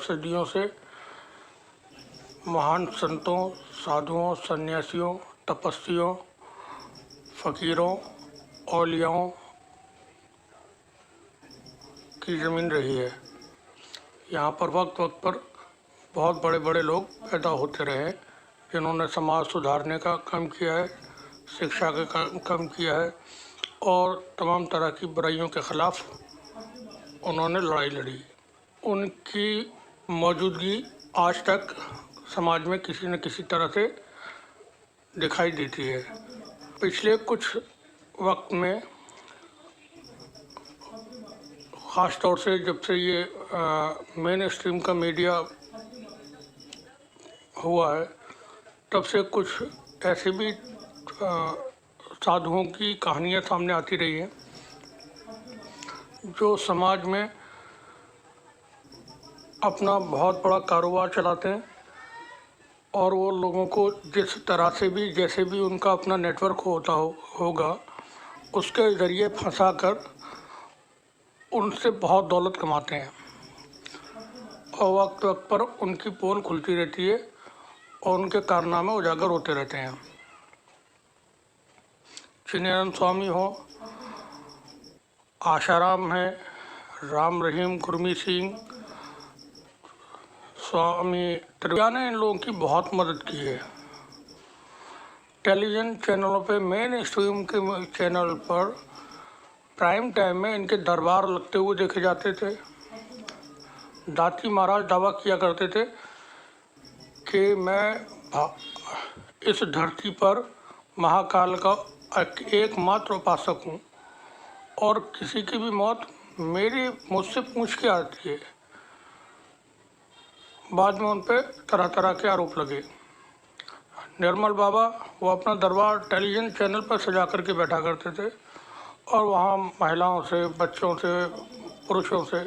सदियों से महान संतों, साधुओं, सन्यासियों, तपस्वियों, फकीरों, औलियाओं की ज़मीन रही है। यहाँ पर वक्त वक्त पर बहुत बड़े बड़े लोग पैदा होते रहे जिन्होंने समाज सुधारने का काम किया है, शिक्षा का काम किया है और तमाम तरह की बुराइयों के ख़िलाफ़ उन्होंने लड़ाई लड़ी। उनकी मौजूदगी आज तक समाज में किसी न किसी तरह से दिखाई देती है। पिछले कुछ वक्त में ख़ास तौर से जब से ये मेन स्ट्रीम का मीडिया हुआ है तब से कुछ ऐसे भी साधुओं की कहानियाँ सामने आती रही हैं जो समाज में अपना बहुत बड़ा कारोबार चलाते हैं और वो लोगों को जिस तरह से भी जैसे भी उनका अपना नेटवर्क होगा उसके ज़रिए फंसाकर उनसे बहुत दौलत कमाते हैं और वक्त वक्त पर उनकी पोल खुलती रहती है और उनके कारनामे उजागर होते रहते हैं। चिन्मयानंद स्वामी हो, आशाराम है, राम रहीम, गुरमीत सिंह, स्वामी त्रिया ने इन लोगों की बहुत मदद की है। टेलीविज़न चैनलों पे, मेन स्ट्रीम के चैनल पर प्राइम टाइम में इनके दरबार लगते हुए देखे जाते थे। दाती महाराज दावा किया करते थे कि मैं इस धरती पर महाकाल का एकमात्र उपासक हूँ और किसी की भी मौत मुझसे पूछ के आती है। बाद में उन पर तरह तरह के आरोप लगे। निर्मल बाबा वो अपना दरबार टेलीविज़न चैनल पर सजा करके बैठा करते थे और वहाँ महिलाओं से, बच्चों से, पुरुषों से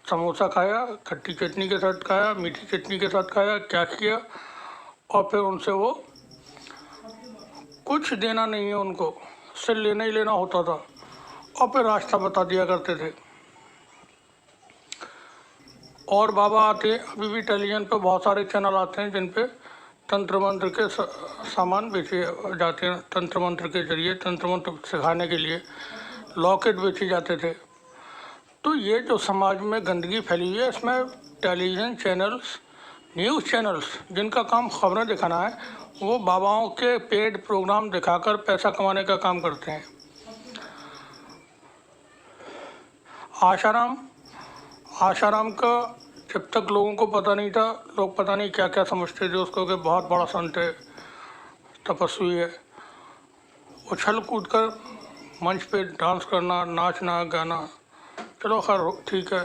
समोसा खाया, खट्टी चटनी के साथ खाया, मीठी चटनी के साथ खाया, क्या किया और फिर उनसे वो कुछ देना नहीं है, उनको सिर्फ लेना ही लेना होता था और फिर रास्ता बता दिया करते थे। और बाबा आते, अभी भी टेलीविज़न पर बहुत सारे चैनल आते हैं जिन पे तंत्र मंत्र के सामान बेचे जाते हैं। तंत्र मंत्र के जरिए तंत्र मंत्र सिखाने के लिए लॉकेट बेचे जाते थे। तो ये जो समाज में गंदगी फैली हुई है इसमें टेलीविज़न चैनल्स, न्यूज़ चैनल्स जिनका काम खबरें दिखाना है वो बाबाओं के पेड प्रोग्राम दिखाकर पैसा कमाने का काम करते हैं। आशाराम का जब तक लोगों को पता नहीं था, लोग पता नहीं क्या क्या समझते थे उसको कि बहुत बड़ा संत है, तपस्वी है। उछल कूद कर मंच पे डांस करना, नाचना, गाना, चलो खैर ठीक है।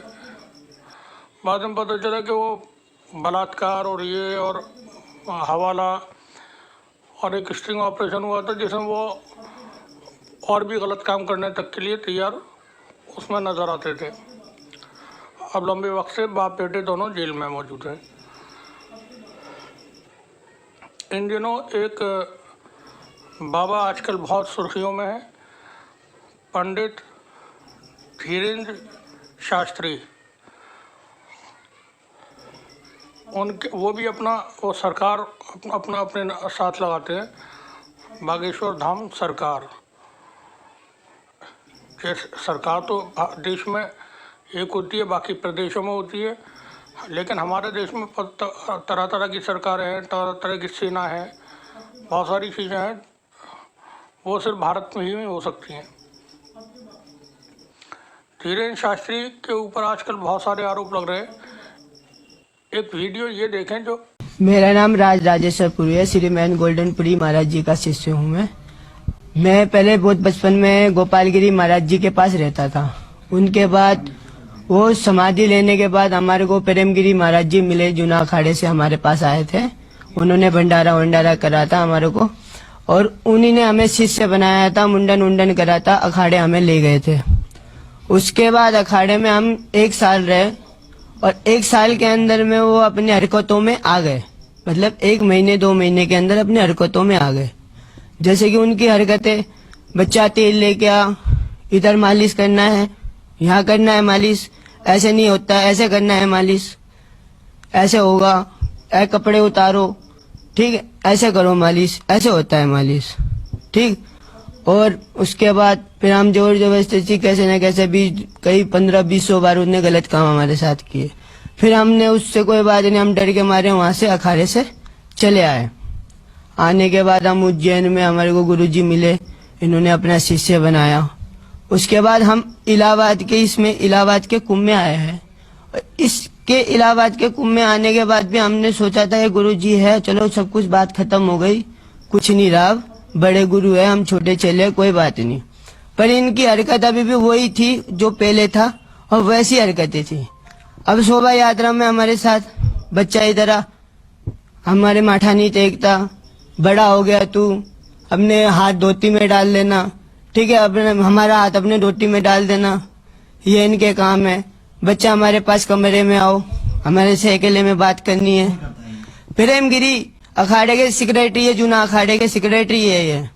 बाद में पता चला कि वो बलात्कार और ये और हवाला और एक स्टिंग ऑपरेशन हुआ था जिसमें वो और भी गलत काम करने तक के लिए तैयार उसमें नज़र आते थे। अब लंबे वक्त से बाप बेटे दोनों जेल में मौजूद हैं। इन दिनों एक बाबा आजकल बहुत सुर्खियों में है, पंडित धीरेन्द्र शास्त्री। उनके वो भी वो सरकार अपने साथ लगाते हैं, बागेश्वर धाम सरकार। सरकार तो देश में एक होती है, बाकी प्रदेशों में होती है, लेकिन हमारे देश में तरह तरह की सरकारें हैं, तरह तरह की सेना है, बहुत सारी चीज़ें हैं, वो सिर्फ भारत में ही हो सकती हैं। धीरेन्द्र शास्त्री के ऊपर आजकल बहुत सारे आरोप लग रहे हैं। एक वीडियो ये देखें जो। मेरा नाम राजेश्वरपुरी है, श्रीमान गोल्डनपुरी महाराज जी का शिष्य हूँ मैं पहले बहुत बचपन में गोपालगिरी महाराज जी के पास रहता था। उनके बाद वो समाधि लेने के बाद हमारे को प्रेमगिरी महाराज जी मिले, जूना अखाड़े से हमारे पास आए थे। उन्होंने भंडारा करा था हमारे को और उन्हीं ने हमें शिष्य बनाया था, मुंडन करा था, अखाड़े हमें ले गए थे। उसके बाद अखाड़े में हम 1 साल रहे और 1 साल के अंदर में वो अपनी हरकतों में आ गए, मतलब 1 महीने 2 महीने के अंदर अपनी हरकतों में आ गए। जैसे कि उनकी हरकतें, बच्चा तेल लेके आ, इधर मालिश करना है, यहाँ करना है मालिश, ऐसे नहीं होता, ऐसे करना है मालिश, ऐसे होगा, कपड़े उतारो, ठीक है, ऐसे करो मालिश, ऐसे होता है मालिश, ठीक। और उसके बाद फिर हम जोर जबरदस्ती कैसे न कैसे भी कई 15-20 बार उसने गलत काम हमारे साथ किए। फिर हमने उससे कोई बात नहीं, हम डर के मारे वहां से अखाड़े से चले आए। आने के बाद हम उज्जैन में हमारे को गुरुजी मिले, इन्होंने अपना शिष्य बनाया। उसके बाद हम इलाहाबाद के कुंभ में आए हैं। इसके इलाहाबाद के कुंभ में आने के बाद भी हमने सोचा था ये गुरुजी है, चलो सब कुछ बात खत्म हो गई, कुछ नहीं रहा, बड़े गुरु है, हम छोटे चले, कोई बात नहीं। पर इनकी हरकत अभी भी वही थी जो पहले था और वैसी हरकतें थी। अब शोभा यात्रा में हमारे साथ बच्चा इधर आ, हमारे माथा नहीं टेकता, बड़ा हो गया तू, अपने हाथ धोती में डाल लेना, ठीक है, अपने हमारा हाथ अपने धोती में डाल देना, ये इनके काम है। बच्चा हमारे पास कमरे में आओ, हमारे से अकेले में बात करनी है। प्रेमगिरी अखाड़े के सेक्रेटरी है, जूना अखाड़े के सेक्रेटरी है ये,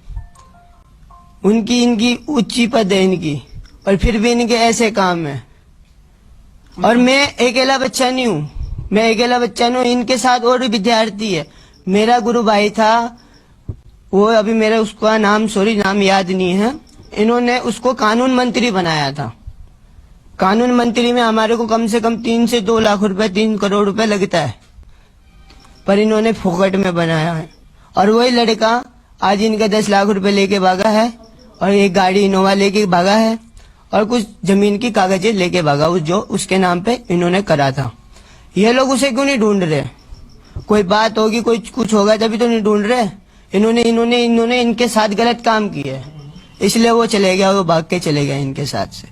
उनकी इनकी ऊंची पद है इनकी, और फिर भी इनके ऐसे काम है। और मैं अकेला बच्चा नहीं हूँ, मैं अकेला बच्चा नहीं हूँ, इनके साथ और भी विद्यार्थी है। मेरा गुरु भाई था, वो अभी मेरा उसका नाम याद नहीं है, इन्होंने उसको कानून मंत्री बनाया था। कानून मंत्री में हमारे को कम से कम 3 से 2 लाख रुपए, 3 करोड़ रुपए लगता है, पर इन्होंने फोकट में बनाया है। और वही लड़का आज इनका 10 लाख रुपए लेके भागा है, और एक गाड़ी इनोवा लेके भागा है, और कुछ जमीन की कागजें लेके भागा, जो उसके नाम पे इन्होंने करा था। ये लोग उसे क्यों नहीं ढूंढ रहे? कोई बात होगी, कोई कुछ होगा तभी तो नहीं ढूंढ रहे। इन्होंने इनके साथ गलत काम किया है, इसलिए वो चले गया, वो भाग के चले गए इनके साथ से।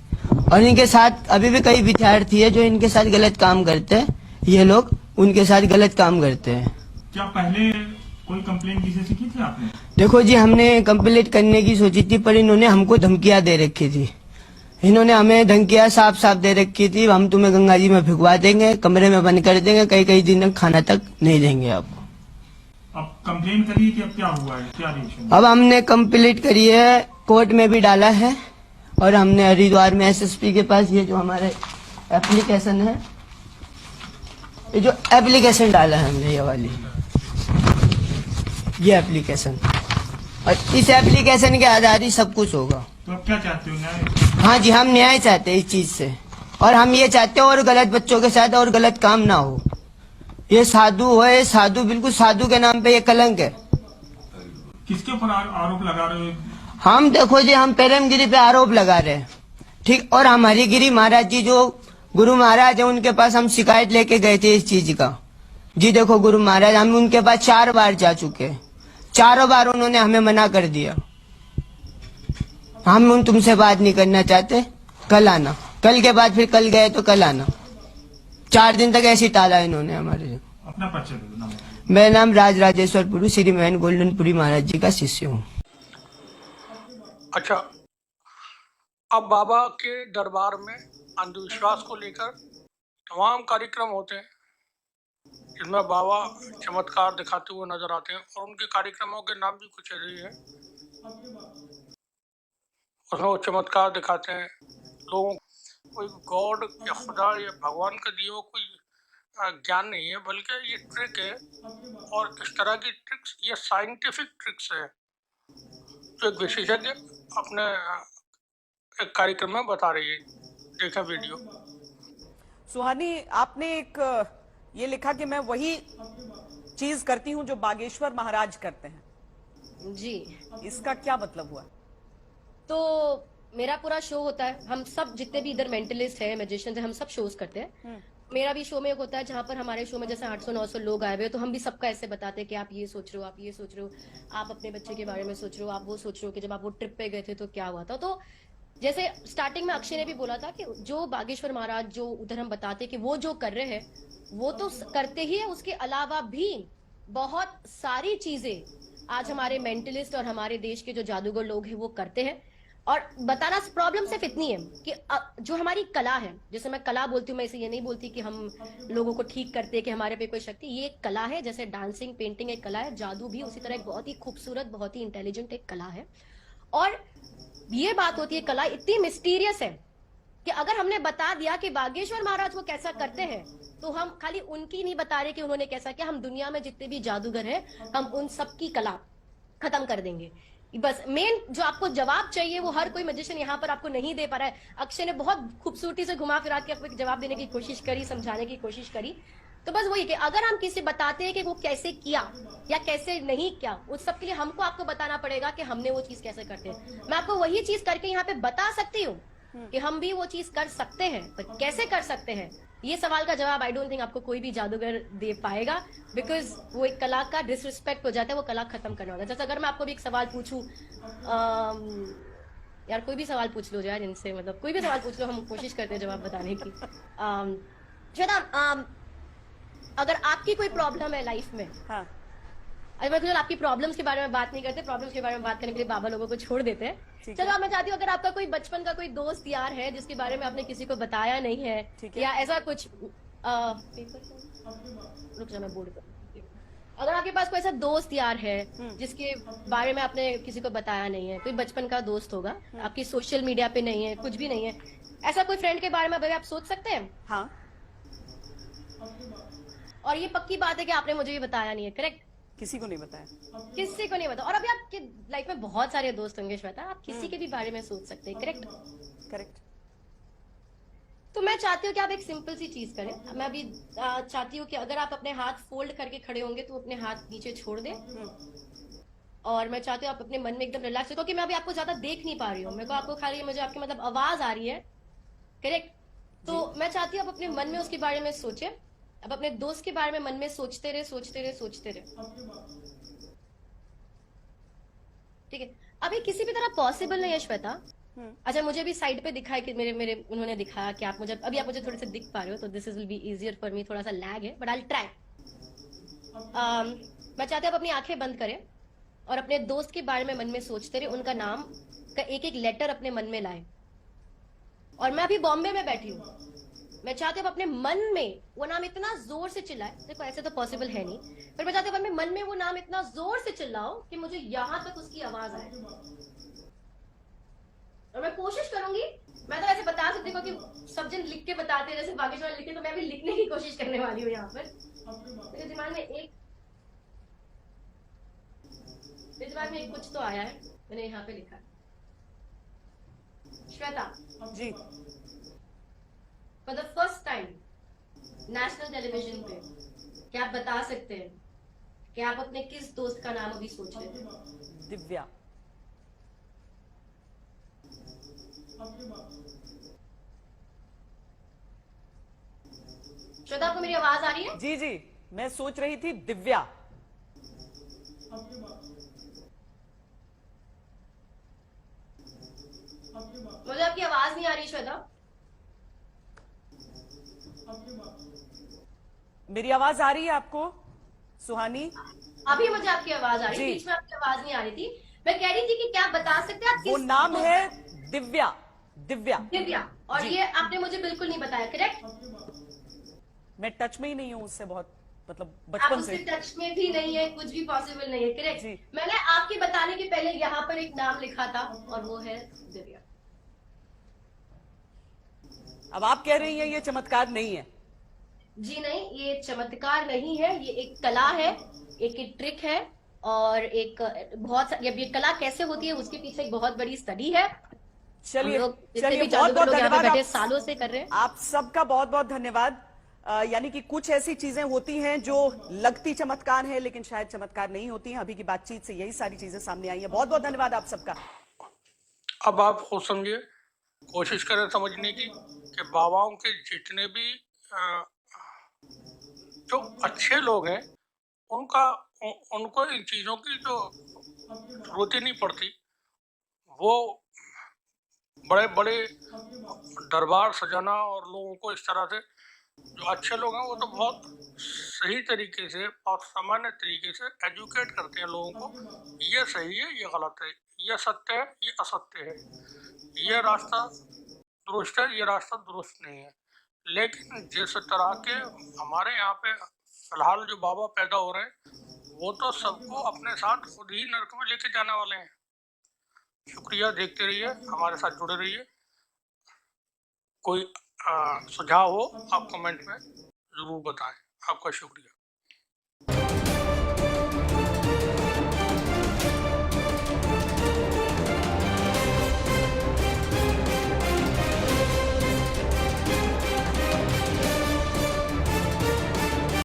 और इनके साथ अभी भी कई विद्यार्थी है जो इनके साथ गलत काम करते हैं, ये लोग उनके साथ गलत काम करते हैं। क्या पहले कोई कंप्लेंट किसी से की थी आपने? देखो जी, हमने कंप्लेंट करने की सोची थी, पर इन्होंने हमको धमकियां दे रखी थी। इन्होंने हमें धमकियां साफ दे रखी थी, हम तुम्हें गंगा जी में भिगवा देंगे, कमरे में बंद कर देंगे, कई दिन तक खाना तक नहीं देंगे आपको। अब कंप्लेंट करी कि अब क्या हुआ है, क्या रिएक्शन? अब हमने कंप्लीट करी है, कोर्ट में भी डाला है, और हमने हरिद्वार में एसएसपी के पास ये जो हमारे एप्लीकेशन है, ये जो एप्लीकेशन डाला है हमने, ये वाली ये एप्लीकेशन, और इस एप्लीकेशन के आधार ही सब कुछ होगा। तो अब क्या चाहते हो, न्याय? हाँ जी, हम न्याय चाहते हैं इस चीज से, और हम ये चाहते हैं और गलत बच्चों के साथ और गलत काम ना हो। ये साधु है, साधु बिल्कुल साधु के नाम पे ये कलंक है। किसके ऊपर आरोप लगा रहे हो? हम देखो जी, हम प्रेमगिरी पे आरोप लगा रहे हैं, ठीक। और हम हरिगिरी महाराज जी जो गुरु महाराज है, उनके पास हम शिकायत लेके गए थे इस चीज का। जी देखो गुरु महाराज, हम उनके पास 4 बार जा चुके हैं, 4 बार उन्होंने हमें मना कर दिया। हम तुमसे बात नहीं करना चाहते, कल आना। कल के बाद फिर कल गए तो कल आना, 4 दिन तक ऐसे टाला इन्होंने हमारे। अपना परिचय दो, नाम। मेरा नाम राजराजेश्वरपुरी श्री मैन गोल्डनपुरी महाराज जी का शिष्य हूँ। अच्छा, अब बाबा के दरबार में अंधविश्वास को लेकर तमाम कार्यक्रम होते हैं, जिनमें बाबा चमत्कार दिखाते हुए नजर आते हैं, और उनके कार्यक्रमों के नाम भी कुछ ऐसे ही हैं। उसमें वो चमत्कार दिखाते हैं लोगों को। कोई गॉड या खुदा या भगवान का दिया हुआ कोई ज्ञान नहीं है, बल्कि ये ट्रिक है, और इस तरह की ट्रिक्स ये साइंटिफिक ट्रिक्स है, जो एक विशेषज्ञ अपने एक कार्यक्रम में बता रही है। देखा वीडियो। सुहानी, आपने एक ये लिखा कि मैं वही चीज करती हूं जो बागेश्वर महाराज करते हैं जी। इसका क्या मतलब हुआ? तो मेरा पूरा शो होता है, हम सब जितने भी इधर मेंटलिस्ट है, मैजिशियंस है, हम सब शोज करते हैं। मेरा भी शो में एक होता है जहां पर हमारे शो में जैसे 800-900 लोग आए हुए हैं, तो हम भी सबका ऐसे बताते हैं कि आप ये सोच रहे हो, आप ये सोच रहे हो, आप अपने बच्चे के बारे में सोच रहे हो, आप वो सोच रहे हो कि जब आप वो ट्रिप पे गए थे तो क्या हुआ था। तो जैसे स्टार्टिंग में अक्षय ने भी बोला था कि जो बागेश्वर महाराज जो उधर हम बताते कि वो जो कर रहे हैं वो तो करते ही है, उसके अलावा भी बहुत सारी चीजें आज हमारे मेंटलिस्ट और हमारे देश के जो जादूगर लोग हैं वो करते हैं। और बताना प्रॉब्लम सिर्फ इतनी है कि जो हमारी कला है, जैसे मैं कला बोलती हूँ, मैं इसे ये नहीं बोलती कि हम लोगों को ठीक करते हैं कि हमारे पे कोई शक्ति, ये एक कला है। जैसे डांसिंग, पेंटिंग एक कला है, जादू भी उसी तरह एक बहुत ही खूबसूरत, बहुत ही इंटेलिजेंट एक कला है। और ये बात होती है, कला इतनी मिस्टीरियस है कि अगर हमने बता दिया कि बागेश्वर महाराज वो कैसा करते हैं, तो हम खाली उनकी नहीं बता रहे कि उन्होंने कैसा किया, हम दुनिया में जितने भी जादूगर हैं हम उन सबकी कला खत्म कर देंगे। बस मेन जो आपको जवाब चाहिए वो हर कोई मैजिशियन यहाँ पर आपको नहीं दे पा रहा है। अक्षय ने बहुत खूबसूरती से घुमा फिरा के आपको जवाब देने की कोशिश करी, समझाने की कोशिश करी। तो बस वही कि अगर हम किसी बताते हैं कि वो कैसे किया या कैसे नहीं किया, उस सब के लिए हमको आपको बताना पड़ेगा कि हमने वो चीज कैसे करते हैं। मैं आपको वही चीज करके यहाँ पे बता सकती हूँ कि हम भी वो चीज कर सकते हैं, पर कैसे कर सकते हैं ये सवाल का जवाब आई डोंट थिंक आपको कोई भी जादूगर दे पाएगा, बिकॉज वो एक कला का डिसरिस्पेक्ट हो जाता है, वो कला खत्म करना होता है। जैसे अगर मैं आपको भी एक सवाल पूछूं, यार कोई भी सवाल पूछ लो यार इनसे, मतलब कोई भी सवाल पूछ लो, हम कोशिश करते हैं जवाब बताने की। श्वेता, अगर आपकी कोई प्रॉब्लम है लाइफ में, हाँ, अरे मैं आपकी प्रॉब्लम्स के बारे में बात नहीं करते, प्रॉब्लम्स के बारे में बात करने के लिए बाबा लोगों को छोड़ देते हैं। ठीक है। चलो अब मैं चाहती हूँ अगर आपका कोई बचपन का कोई दोस्त यार है जिसके बारे में आपने किसी को बताया नहीं है, ठीक है। या ऐसा कुछ रुक जा मैं बोर्ड कर, अगर आपके पास कोई ऐसा दोस्त यार है जिसके बारे में आपने किसी को बताया नहीं है, कोई बचपन का दोस्त होगा, आपकी सोशल मीडिया पे नहीं है, कुछ भी नहीं है, ऐसा कोई फ्रेंड के बारे में अभी आप सोच सकते हैं? हाँ, और ये पक्की बात है कि आपने मुझे ये बताया नहीं है, करेक्ट? किसी को नहीं बताया। किसी को नहीं बताया। और अभी आपके लाइफ में बहुत सारे दोस्त होंगे श्वेता, आप किसी के भी बारे में सोच सकते हैं, करेक्ट? करेक्ट। तो मैं चाहती हूँ कि आप एक सिंपल सी चीज करें। मैं अभी चाहती हूँ कि अगर आप अपने हाथ फोल्ड करके खड़े होंगे तो अपने हाथ नीचे छोड़ दें, और मैं चाहती हूँ आप अपने मन में एकदम रिलैक्स हो, क्योंकि मैं अभी आपको ज्यादा देख नहीं पा रही हूँ, मेरे को आपको खाली मुझे आपकी मतलब आवाज आ रही है, करेक्ट? तो मैं चाहती हूँ आप अपने मन में उसके बारे में सोचे, अब अपने दोस्त के बारे में मन में सोचते रहे, सोचते रहे, सोचते रहे, ठीक है? अभी किसी भी तरह पॉसिबल नहीं है श्वेता। अच्छा, मुझे भी साइड पे दिखा है कि मेरे उन्होंने दिखाया कि आप मुझे अभी आप मुझे थोड़े से दिख पा रहे हो, तो this is will be easier for me, थोड़ा सा लैग है बट आई विल ट्राई। मैं चाहती हूँ आप अपनी आंखें बंद करें और अपने दोस्त के बारे में मन में सोचते रहे, उनका नाम का एक एक लेटर अपने मन में लाए। और मैं अभी बॉम्बे में बैठी हूँ, मैं चाहती हूँ अपने मन में वो नाम इतना जोर से चिल्लाए, देखो ऐसे तो पॉसिबल है नहीं, पर मैं चाहती हूँ अपने मन में वो नाम इतना जोर से चिल्लाओ कि मुझे यहां तक उसकी आवाज आए। और मैं कोशिश करूंगी, मैं तो ऐसे बता सकती हूँ कि सब जन लिख के बताते हैं जैसे बागेश्वर लिखे, तो मैं भी लिखने की कोशिश करने वाली हूँ यहाँ पर। मेरे दिमाग में एक कुछ तो आया है, मैंने यहाँ पे लिखा। Shweta ji, for the first time national television पे क्या आप बता सकते हैं कि आप अपने किस दोस्त का नाम अभी सोच रहे थे? दिव्या। श्वेता, आपको मेरी आवाज आ रही है? जी जी, मैं सोच रही थी दिव्या। मुझे आपकी आवाज नहीं आ रही श्वेता। मेरी आवाज आ रही है आपको सुहानी? अभी मुझे आपकी आवाज आ रही है, जी। बीच में आपकी आवाज नहीं आ रही थी। मैं कह रही थी कि क्या आप बता सकते हैं आप वो किस नाम दोस्त- है दिव्या। दिव्या। दिव्या, और जी। ये आपने मुझे बिल्कुल नहीं बताया, करेक्ट? मैं टच में ही नहीं हूँ उससे, बहुत मतलब आप बचपन उसके से। टच में भी नहीं है, कुछ भी पॉसिबल नहीं है, जी। करेक्ट? मैंने आपके बताने के पहले यहाँ पर एक नाम लिखा था और वो है दिव्या। अब आप कह रही हैं ये चमत्कार नहीं है। जी नहीं, ये चमत्कार नहीं है, ये एक कला है, एक ट्रिक है, और एक बहुत ये कला कैसे होती है उसके पीछे एक बहुत बड़ी स्टडी है। चलिए हम लोग जितने चलिए, भी बहुत जादूगर बहुत लोग यहाँ पे धन्यवाद बैठे आप सालों से कर रहे हैं। आप सबका बहुत बहुत धन्यवाद। यानी कि कुछ ऐसी चीजें होती हैं जो लगती चमत्कार है लेकिन शायद चमत्कार नहीं होती हैं। अभी की बातचीत से यही सारी चीजें सामने आई हैं। बहुत बहुत धन्यवाद आप सबका। अब आप खुद समझिए, कोशिश करें समझने की कि बाबाओं के जितने भी जो अच्छे लोग हैं उनको इन चीज़ों की जो जरूरत ही नहीं पड़ती। वो बड़े बड़े दरबार सजाना और लोगों को इस तरह से, जो अच्छे लोग हैं वो तो बहुत सही तरीके से और सामान्य तरीके से एजुकेट करते हैं लोगों को, ये सही है, ये गलत है, ये सत्य है, ये असत्य है, ये रास्ता दुरुस्त है, ये रास्ता दुरुस्त नहीं है। लेकिन जिस तरह के हमारे यहाँ पे फिलहाल जो बाबा पैदा हो रहे हैं वो तो सबको अपने साथ खुद ही नरक में लेके जाने वाले हैं। शुक्रिया, देखते रहिए, हमारे साथ जुड़े रहिए। कोई सुझाव हो आप कमेंट में ज़रूर बताएं। आपका शुक्रिया।